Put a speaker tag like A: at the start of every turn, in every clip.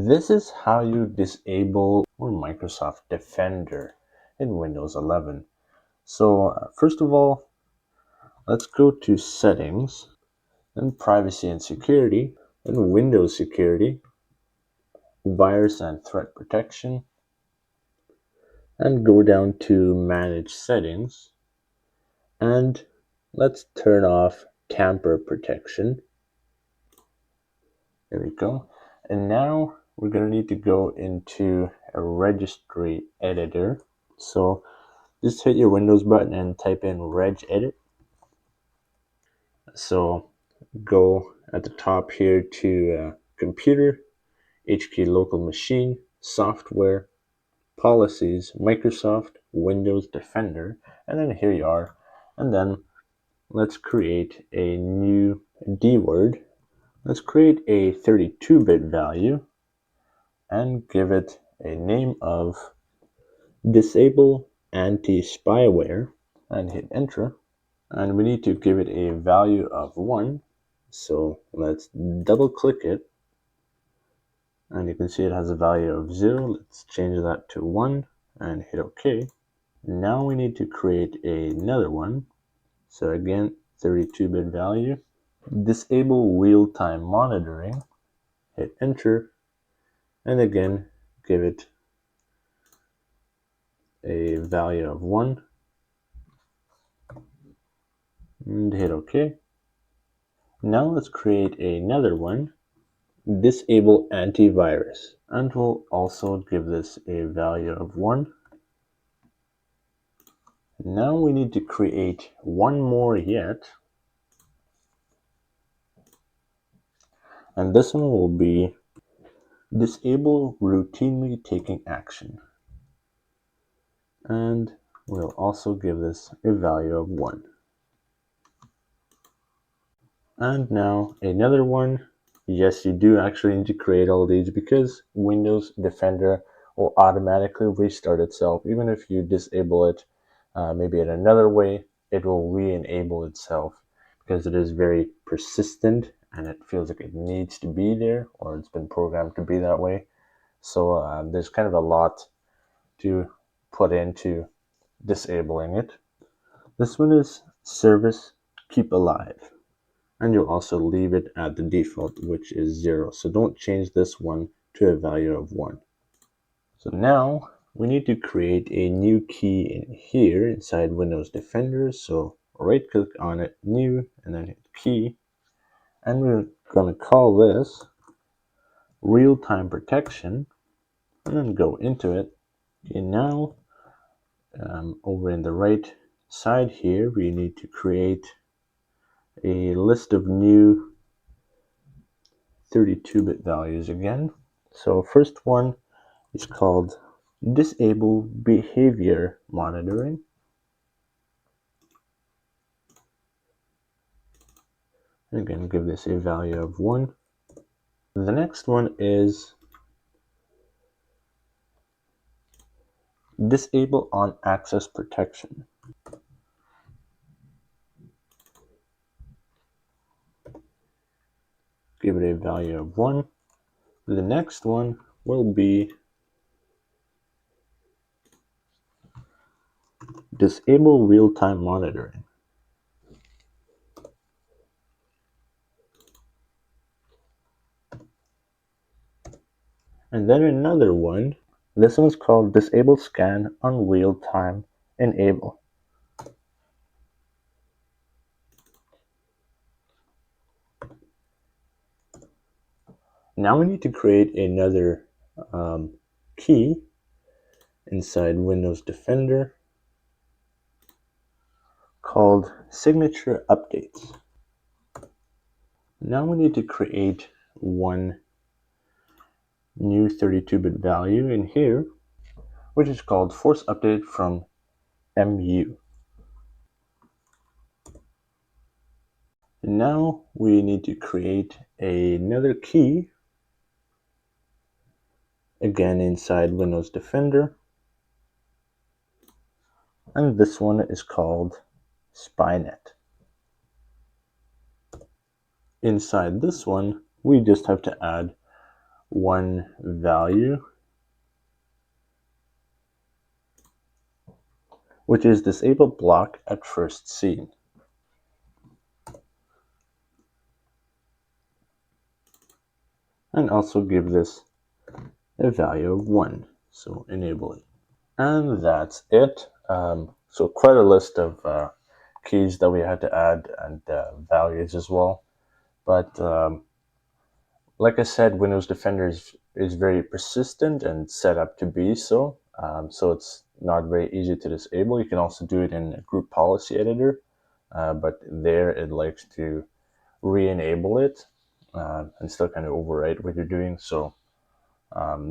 A: This is how you disable Microsoft Defender in Windows 11. So first of all, let's go to Settings, then Privacy and Security, then Windows Security, Virus and Threat Protection, and go down to Manage Settings, and let's turn off Tamper Protection. There we go. And now we're going to need to go into a registry editor. So just hit your Windows button and type in regedit. So go at the top here to Computer, HK Local Machine, Software, Policies, Microsoft, Windows Defender, and then here you are. And then let's create a new DWORD. Let's create a 32-bit value and give it a name of Disable Anti-Spyware and hit enter. And we need to give it a value of 1. So let's double click it. And you can see it has a value of 0. Let's change that to 1 and hit OK. Now we need to create another one. So again, 32-bit value. Disable real-time monitoring. Hit enter. And again, give it a value of 1. And hit OK. Now let's create another one. Disable antivirus. And we'll also give this a value of 1. Now we need to create one more yet. And this one will be disable routinely taking action. And we'll also give this a value of 1. And now another one. Yes, you do actually need to create all these because Windows Defender will automatically restart itself. Even if you disable it maybe in another way, it will re-enable itself because it is very persistent and it feels like it needs to be there, or it's been programmed to be that way. So there's kind of a lot to put into disabling it. This one is Service Keep Alive. And you'll also leave it at the default, which is 0. So don't change this one to a value of 1. So now we need to create a new key in here inside Windows Defender. So right click on it, new, and then hit key. And we're going to call this real-time protection, and then go into it. Okay, now over in the right side here, we need to create a list of new 32-bit values again. So first one is called Disable Behavior Monitoring. Again, give this a value of 1. The next one is Disable On Access Protection. Give it a value of 1. The next one will be Disable Real-Time Monitoring. And then another one, this one's called Disable Scan on Real-Time Enable. Now we need to create another key inside Windows Defender called Signature Updates. Now we need to create one new 32-bit value in here, which is called Force Update from MU. And now we need to create another key, again inside Windows Defender, and this one is called Spynet. Inside this one, we just have to add one value, which is disable block at first seen. And also give this a value of 1. So enable it. And that's it. So quite a list of keys that we had to add and values as well. But like I said, Windows Defender is very persistent and set up to be so. So it's not very easy to disable. You can also do it in a group policy editor, but there it likes to re-enable it and still kind of overwrite what you're doing. So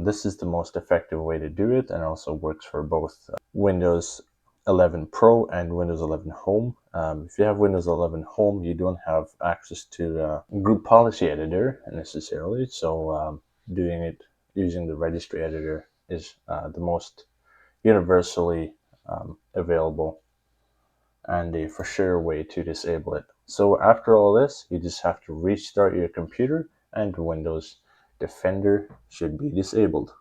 A: this is the most effective way to do it, and also works for both Windows 11 Pro and Windows 11 Home. If you have Windows 11 Home, you don't have access to Group Policy Editor necessarily, so doing it using the Registry Editor is the most universally available and a for sure way to disable it. So after all this, you just have to restart your computer and Windows Defender should be disabled.